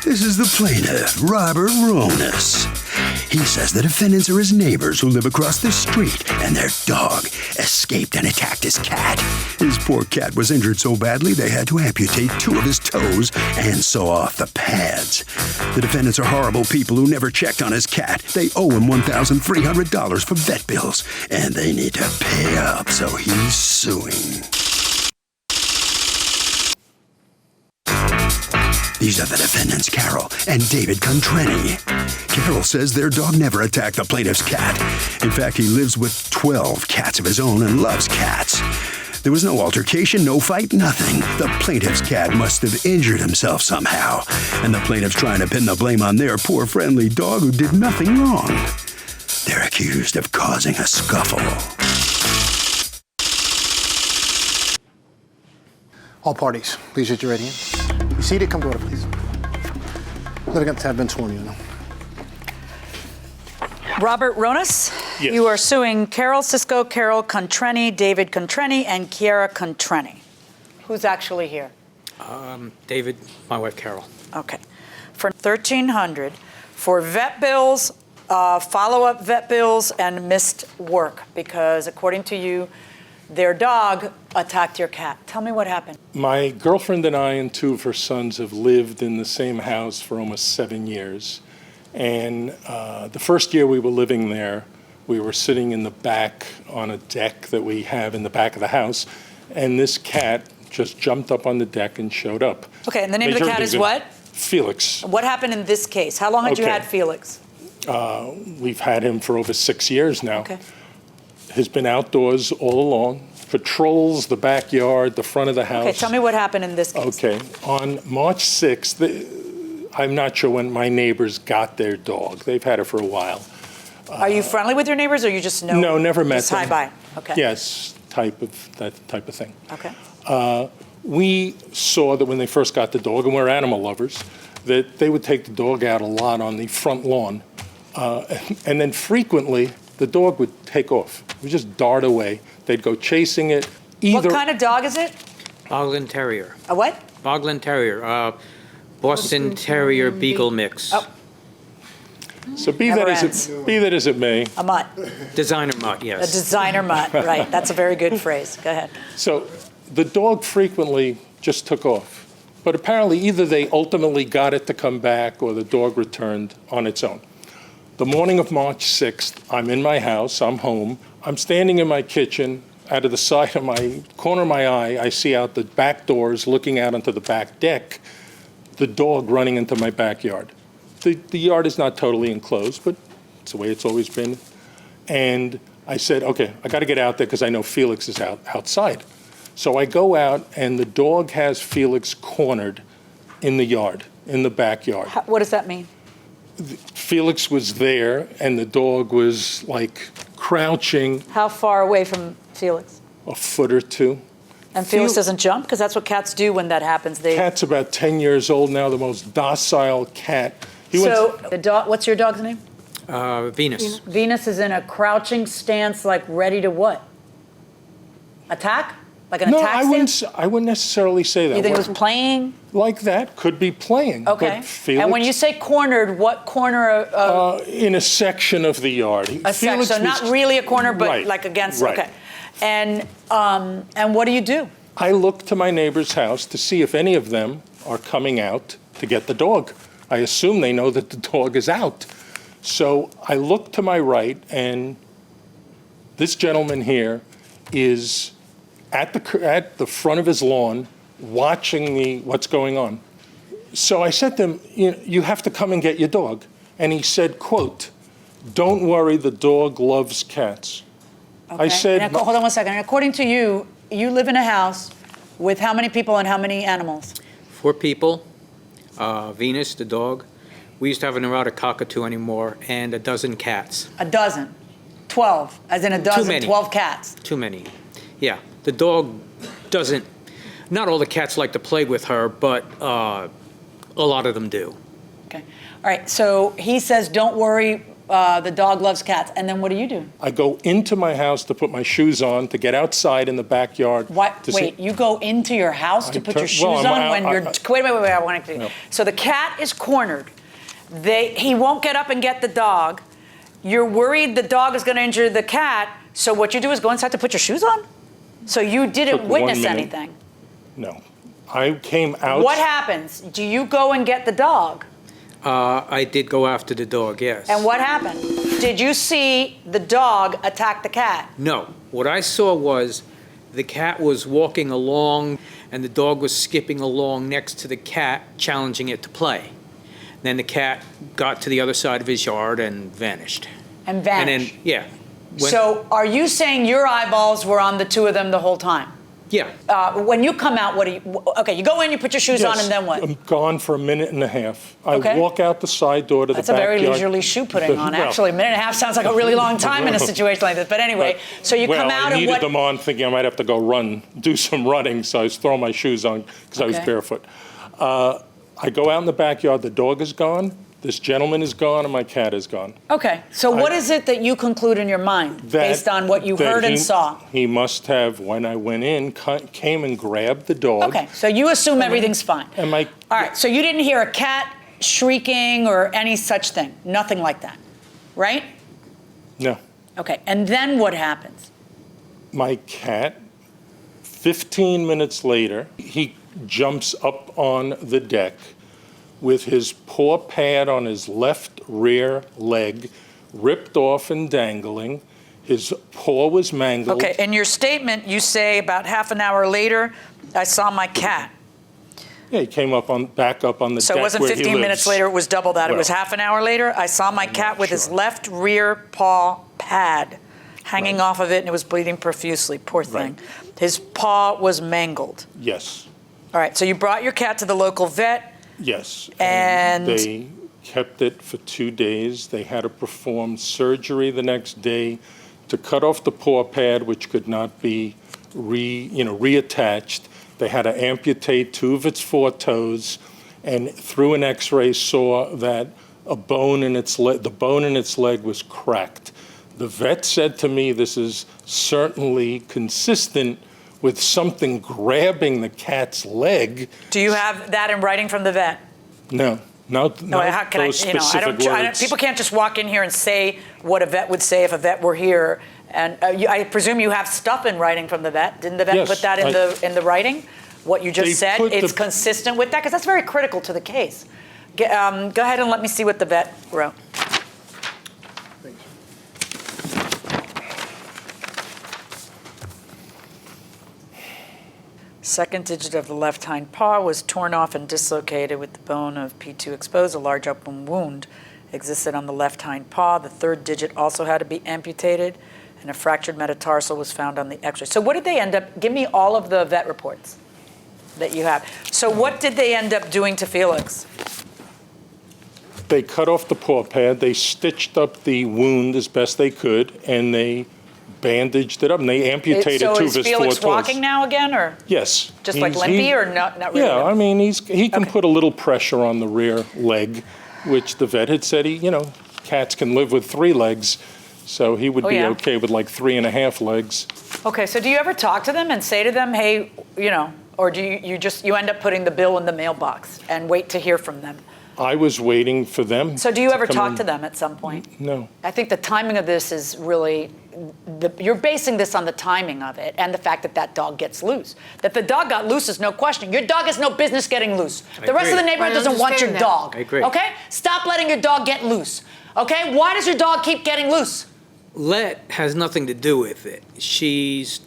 This is the plaintiff, Robert Ronas. He says the defendants are his neighbors who live across the street, and their dog escaped and attacked his cat. His poor cat was injured so badly they had to amputate 2 of his toes and saw off the pads. The defendants are horrible people who never checked on his cat. They owe him $1,300 for vet bills, and they need to pay up, so he's suing. These are the defendants, Carol and David Contreni. Carol says their dog never attacked the plaintiff's cat. In fact, he lives with 12 cats of his own and loves cats. There was no altercation, no fight, nothing. The plaintiff's cat must have injured himself somehow, and the plaintiff's trying to pin the blame on their poor friendly dog who did nothing wrong. They're accused of causing a scuffle. All parties, please use your right hand. Be seated, come to order, please. Litigants have been sworn in. Robert Ronas, Yes. You are suing Carol Cisco, Carol Contreni, David Contreni, and Kiara Contreni. Who's actually here? David, my wife Carol. Okay. For $1,300 for vet bills, follow-up vet bills, and missed work because, according to you, their dog attacked your cat. Tell me what happened. My girlfriend and I and 2 of her sons have lived in the same house for almost 7 years. And the first year we were living there, we were sitting in the back on a deck that we have in the back of the house, and this cat just jumped up on the deck and showed up. Okay, and the name of the cat is what? Felix. What happened in this case? How long had you Okay. had Felix? We've had him for over 6 years now. Okay. Has been outdoors all along, patrols the backyard, the front of the house. Okay, tell me what happened in this case. Okay, on March 6th, I'm not sure when my neighbors got their dog. They've had it for a while. Are you friendly with your neighbors, or you just know? No, never met just them. hi bye. Okay. Yes, that type of thing. Okay. We saw that when they first got the dog, and we're animal lovers, that they would take the dog out a lot on the front lawn. And then frequently, the dog would take off. It would just dart away. They'd go chasing it. What kind of dog is it? Boglin Terrier. A what? Boglin Terrier. Boston Terrier Beagle mix. Oh. So be Never that as it may. A mutt. Designer mutt, A yes. designer mutt. Right. That's a very good phrase. Go ahead. So the dog frequently just took off. But apparently either they ultimately got it to come back or the dog returned on its own. The morning of March 6th, I'm in my house, I'm home. I'm standing in my kitchen. Out of the side of my corner of my eye, I see out the back doors looking out onto the back deck, the dog running into my backyard. The yard is not totally enclosed, but it's the way it's always been. And I said, okay, I got to get out there because I know Felix is outside. So I go out, and the dog has Felix cornered in the yard, in the backyard. What does that mean? Felix was there, and the dog was like crouching How far away from Felix? a foot or 2. And Felix doesn't jump? Because that's what cats do when that happens. Cat's about 10 years old now, the most docile cat. The dog. What's your dog's name? Venus. Venus is in a crouching stance, like ready to what? Attack? Like an No, attack stance? I wouldn't necessarily say that. You think it was playing? Like that, could be playing. Okay. But Felix, And when you say cornered, what corner of in a section of the yard. a section? So not really a corner, but Right, like against. right. Okay. And what do you do? I look to my neighbor's house to see if any of them are coming out to get the dog. I assume they know that the dog is out. So I look to my right, and this gentleman here is at the front of his lawn watching what's going on. So I said to him, you have to come and get your dog. And he said, quote, "Don't worry, the dog loves cats." Okay. I said, And hold on one second. And according to you, you live in a house with how many people and how many animals? 4 people. Venus, the dog. We used to have a neurotic cockatoo anymore, and a dozen cats. A dozen. 12. As in a dozen, many. 12 cats. Too many. Yeah. The dog doesn't, not all the cats like to play with her, but a lot of them do. Okay. All right. So he says, don't worry, the dog loves cats. And then what do? I go into my house to put my shoes on, to get outside in the backyard. What? Wait, you go into your house to put your shoes on when you're... Wait, I want to... No. So the cat is cornered. He won't get up and get the dog. You're worried the dog is going to injure the cat, so what you do is go inside to put your shoes on? So you didn't Took witness 1 minute. anything? No. I came out. What happens? Do you go and get the dog? I did go after the dog, yes. And what happened? Did you see the dog attack the cat? No. What I saw was the cat was walking along and the dog was skipping along next to the cat, challenging it to play. Then the cat got to the other side of his yard and vanished. And vanished? And then, yeah. So are you saying your eyeballs were on the two of them the whole time? Yeah. When you come out, what do you... Okay, you go in, you put your shoes on, and then what? I'm gone for a minute and a half. Okay. I walk out the side door to That's the backyard. a very leisurely shoe putting on, Well, actually. A minute and a half sounds like a really long time in a situation like this. But anyway, so you come out I and needed what... them on thinking I might have to go do some running, so I was throwing my shoes on because I was Okay. barefoot. I go out in the backyard, the dog is gone, this gentleman is gone, and my cat is gone. Okay, so what is it that you conclude in your mind based on what you heard and saw? He must have, when I went in, came and grabbed the dog. Okay, so you assume everything's fine. And my... All right, so you didn't hear a cat shrieking or any such thing? Nothing like that, right? No. Okay, and then what happens? My cat, 15 minutes later, he jumps up on the deck with his paw pad on his left rear leg, ripped off and dangling. His paw was mangled. Okay, in your statement, you say about half an hour later, I saw my cat. Yeah, he came back up on the So deck it wasn't where he 15 minutes lives. later, it was double that. It was Well, half an hour later. I saw my cat with his sure. left rear paw pad hanging Right. off of it, and it was bleeding profusely. Poor thing. Right. His paw was mangled. Yes, All right, so you brought your cat to the local vet. yes. And- they kept it for 2 days. They had to perform surgery the next day to cut off the paw pad, which could not be reattached. They had to amputate 2 of its 4 toes, and through an X-ray saw that the bone in its leg was cracked. The vet said to me, "This is certainly consistent with something grabbing the cat's leg." Do you have that in writing from the vet? No, No, how can those I specific words. people can't just walk in here and say what a vet would say if a vet were here. And I presume you have stuff in writing from the vet. Didn't the vet Yes, put that in the writing? What you just They said, put it's the- consistent with that? Because that's very critical to the case. Go ahead and let me see what the vet wrote. Second digit of the left hind paw was torn off and dislocated with the bone of P2 exposed. A large open wound existed on the left hind paw. The third digit also had to be amputated, and a fractured metatarsal was found on the x-ray. So what did they end up, give me all of the vet reports that you have. So what did they end up doing to Felix? They cut off the paw pad, they stitched up the wound as best they could, and they bandaged it up, and they amputated 2 of his 4 toes. So is Felix walking now again, or Yes. just like limpy, or not really? Yeah, I limpy? mean, he can Okay. put a little pressure on the rear leg, which the vet had said cats can live with 3 legs, so he would Oh, be yeah. okay with like 3.5 legs. Okay, so do you ever talk to them and say to them, hey, or do you end up putting the bill in the mailbox and wait to hear from them? I was waiting for them. So do you ever come talk in. to them at some point? No. I think the timing of this is really, you're basing this on the timing of it and the fact that that dog gets loose. That the dog got loose is no question. Your dog has no business getting loose. The rest of the agree. neighborhood I doesn't want your understand that. dog. I agree. Okay? Stop letting your dog get loose. Okay? Why does your dog keep getting loose? Let has nothing to do with it. She's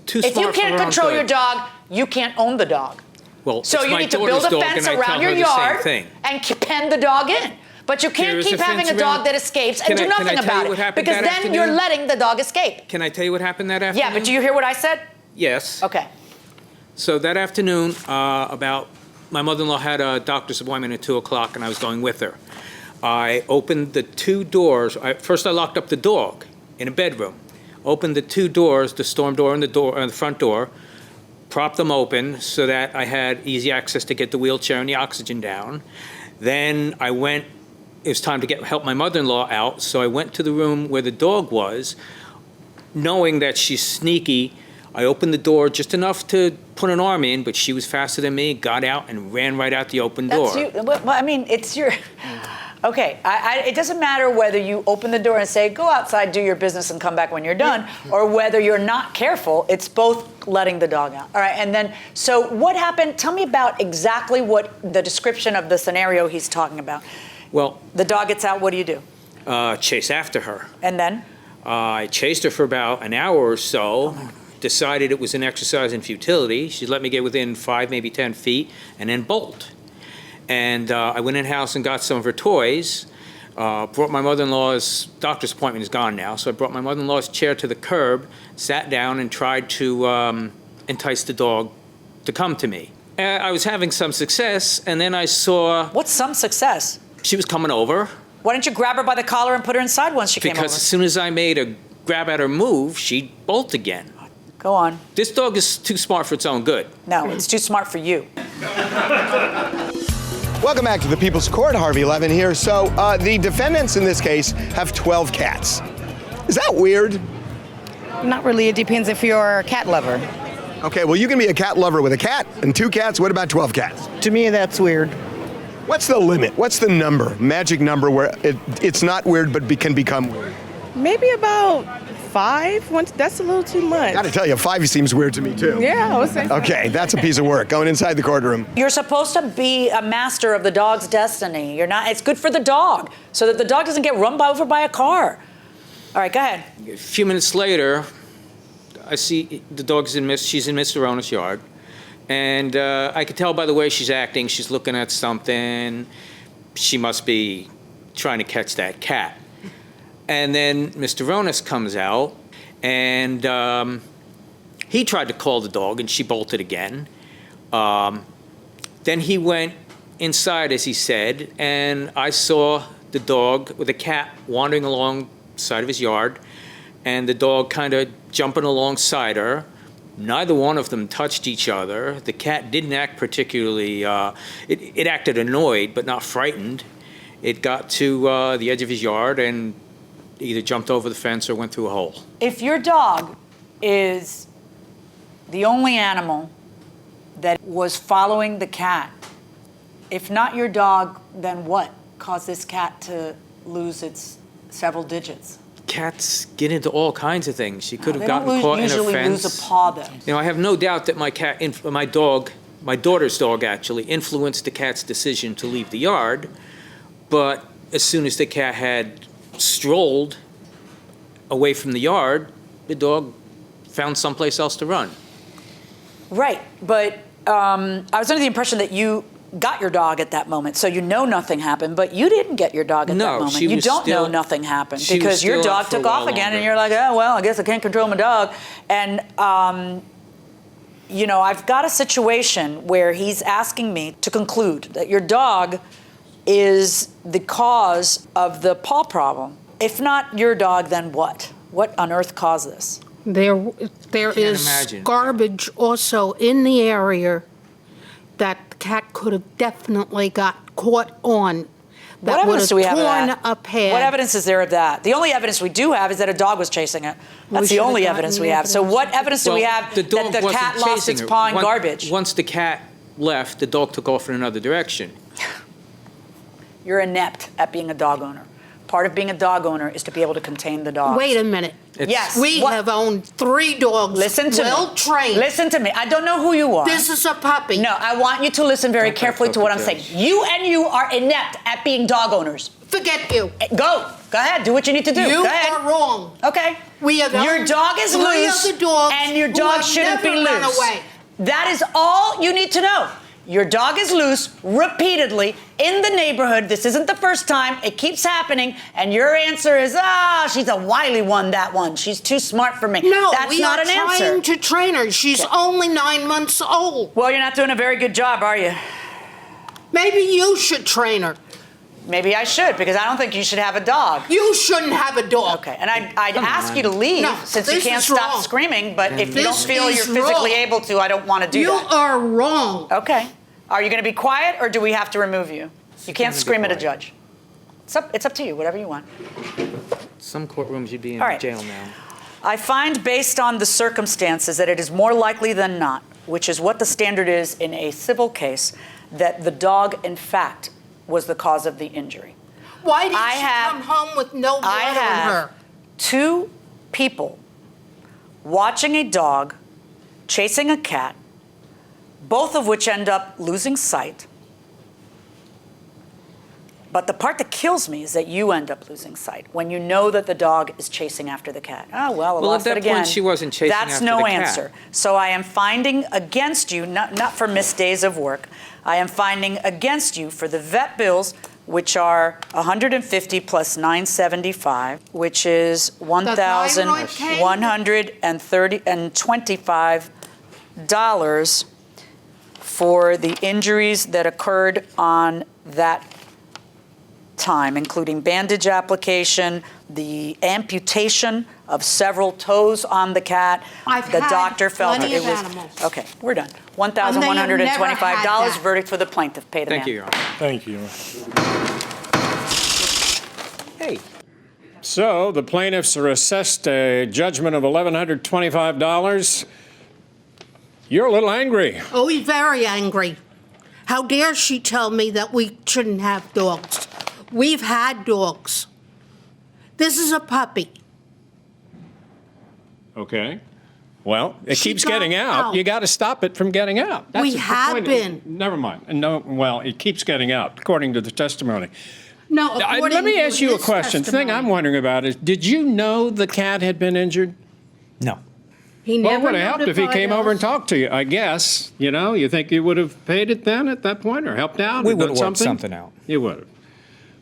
too If smart you for her can't own control good. your dog, you can't own the dog. Well, So it's you my need to build a daughter's dog, fence and I around tell your her the same yard thing. and pen the dog in. But you can't There is keep a fence having a dog around- that escapes and Can do I- can nothing I tell about you what it. happened Because that then you're afternoon? letting the dog escape. Can I tell you what happened that afternoon? Yeah, but do you hear what I said? Yes. Okay. So that afternoon, about my mother-in-law had a doctor's appointment at 2:00, and I was going with her. I opened the 2 doors. First, I locked up the dog in a bedroom. Opened the 2 doors, the storm door and the front door. Propped them open so that I had easy access to get the wheelchair and the oxygen down. Then I went it was time to help my mother-in-law out, so I went to the room where the dog was, knowing that she's sneaky. I opened the door just enough to put an arm in, but she was faster than me, got out and ran right out the open door. That's you. Well, I mean, it's your... Okay, it doesn't matter whether you open the door and say, go outside, do your business, and come back when you're done, or whether you're not careful. It's both letting the dog out. All right, and then, so what happened? Tell me about exactly what the description of the scenario he's talking about. Well, the dog gets out, what do you do? Chase after her. And then? I chased her for about an hour or so, decided it was an exercise in futility. She let me get within 5, maybe 10 feet, and then bolt. And I went in the house and got some of her toys, brought my mother-in-law's doctor's appointment is gone now, so I brought my mother-in-law's chair to the curb, sat down, and tried to entice the dog to come to me. I was having some success, and then I saw... What's some success? She was coming over. Why didn't you grab her by the collar and put her inside once she came over? Because as soon as I made a grab at her move, she'd bolt again. Go on. This dog is too smart for its own good. No, it's too smart for you. Welcome back to the People's Court. Harvey Levin here. So the defendants in this case have 12 cats. Is that weird? Not really. It depends if you're a cat lover. Okay, well, you can be a cat lover with a cat and 2 cats. What about 12 cats? To me, that's weird. What's the limit? What's the number, magic number, where it's not weird but can become weird? Maybe about 5. That's a little too much. Gotta tell you, 5 seems weird to me, too. Yeah, I would say so. Okay, that's a piece of work. Going inside the courtroom. You're supposed to be a master of the dog's destiny. You're not. It's good for the dog, so that the dog doesn't get run over by a car. All right, go ahead. A few minutes later, I see the dog's she's in Mr. Rona's yard. And I could tell by the way she's acting, she's looking at something. She must be trying to catch that cat. And then Mr. Ronas comes out, and he tried to call the dog, and she bolted again. Then he went inside, as he said, and I saw the dog with a cat wandering along the side of his yard, and the dog kind of jumping alongside her. Neither one of them touched each other. The cat didn't act particularly, it acted annoyed, but not frightened. It got to the edge of his yard and either jumped over the fence or went through a hole. If your dog is the only animal that was following the cat, if not your dog, then what caused this cat to lose its several digits? Cats get into all kinds of things. She could have They gotten don't caught in a usually fence. lose a paw, though. You know, I have no doubt that my daughter's dog actually influenced the cat's decision to leave the yard. But as soon as the cat had strolled away from the yard, the dog found someplace else to run. Right, but I was under the impression that you got your dog at that moment, so you know nothing happened, but you didn't get your dog at that moment. she You was don't still- know nothing happened she was because your still dog out for a took off while again, and longer. you're like, oh, well, I guess I can't control my dog. And, you know, I've got a situation where he's asking me to conclude that your dog is the cause of the paw problem. If not your dog, then what? What on earth caused this? There is imagine. garbage also in the area that the cat could have definitely got caught on. That What would evidence do we have of torn that? a pad. What evidence is there of that? The only evidence we do have is that a dog was chasing it. That's the should have only gotten evidence the we have. So evidence. what evidence do we Well, have the that dog the wasn't cat lost chasing its her. paw in Once- garbage? Once the cat left, the dog took off in another direction. You're inept at being a dog owner. Part of being a dog owner is to be able to contain the dogs. Wait a minute. Yes. We What- have owned 3 dogs, Listen to well me. trained. Listen to me. I don't know who you are. This is a puppy. No, I want you to listen very Don't carefully to what I'm puppy saying. You are inept at being dog owners. Forget you. Go ahead. Do what you need to do. You Go ahead. are wrong. Okay. We have Your owned dog is 3 loose, other dogs and your who dog have shouldn't be never run loose. away. That is all you need to know. Your dog is loose repeatedly in the neighborhood. This isn't the first time. It keeps happening, and your answer is, she's a wily one, that one. She's too smart for me. No, That's we not are an answer. trying to train her. She's only 9 months old. Well, you're not doing a very good job, are you? Maybe you should train her. Maybe I should, because I don't think you should have a dog. You shouldn't have a dog. Okay, and I'd ask you to leave No, since you this can't is stop wrong. screaming, but if you don't This feel is you're physically wrong. able to, I don't want to do You that. are wrong. Okay. Are you going to be quiet, or do we have to remove you? You can't gonna be scream at a quiet. judge. It's up to you, whatever you want. Some courtrooms you'd be in All right. jail now. I find based on the circumstances that it is more likely than not, which is what the standard is in a civil case, that the dog, in fact, was the cause of the injury. Why did she come home with no blood I on have her? 2 people watching a dog chasing a cat, both of which end up losing sight. But the part that kills me is that you end up losing sight when you know that the dog is chasing after the cat. Oh, well, I lost it again. At that point, she wasn't chasing That's after no the cat. answer. So I am finding against you, not for missed days of work, I am finding against you for the vet bills, which are $150 plus $975, which is $1,125 for the injuries that occurred on that time, including bandage application, the amputation of several toes on the cat. I've had doctor felt plenty it of was animals. okay. We're done. And they have never had $1,125. that. Verdict for the plaintiff. Pay the man. Thank you, Your Honor. Thank you. Hey. So the plaintiffs are assessed a judgment of $1,125. You're a little angry. Oh, he's very angry. How dare she tell me that we shouldn't have dogs? We've had dogs. This is a puppy. Okay. Well, it She keeps got getting out. out. You got to stop it from getting out. We the have point. been. Never mind. No. Well, it keeps getting out, according to the testimony. No, Let me ask you a his question. The thing testimony. I'm wondering about is, did you know the cat had been injured? No. He Well, it never would have helped if he notified came over us. and talked to you, I guess. You know, you think you would have paid it then at that point or helped out? We or would done have worked something out. You would have.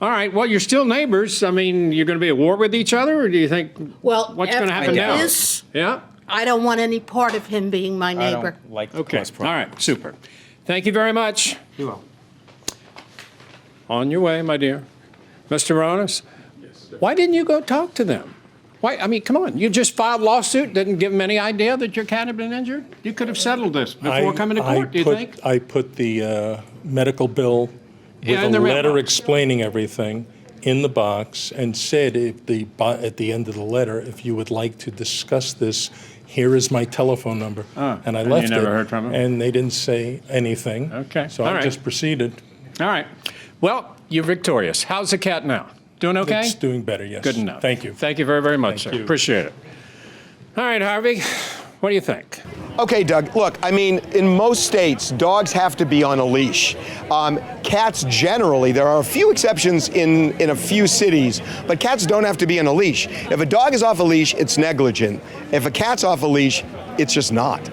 All right. Well, you're still neighbors. I mean, you're going to be at war with each other, or do you think Well, what's going to happen after now? this, Yeah? I don't want any part of him being my neighbor. Like Okay. All right. Super. Thank you very much. You will. On your way, my dear. Mr. Ronas, why didn't you go talk to them? Why? I mean, come on. You just filed lawsuit, didn't give them any idea that your cat had been injured? You could have settled this before coming to court, do you think? I put the medical bill with in a the letter mailbox. explaining everything in the box and said at the end of the letter, if you would like to discuss this, here is my telephone number. And I and left you never it, heard from 'em? and they didn't say anything. Okay, So all I right. just proceeded. All right. Well, you're victorious. How's the cat now? Doing okay? It's doing better, yes. Good enough. Thank you. Thank you very, very much, Thank sir. you. Appreciate it. All right, Harvey, what do you think? Okay, Doug, look, I mean, in most states, dogs have to be on a leash. Cats generally, there are a few exceptions in a few cities, but cats don't have to be on a leash. If a dog is off a leash, it's negligent. If a cat's off a leash, it's just not.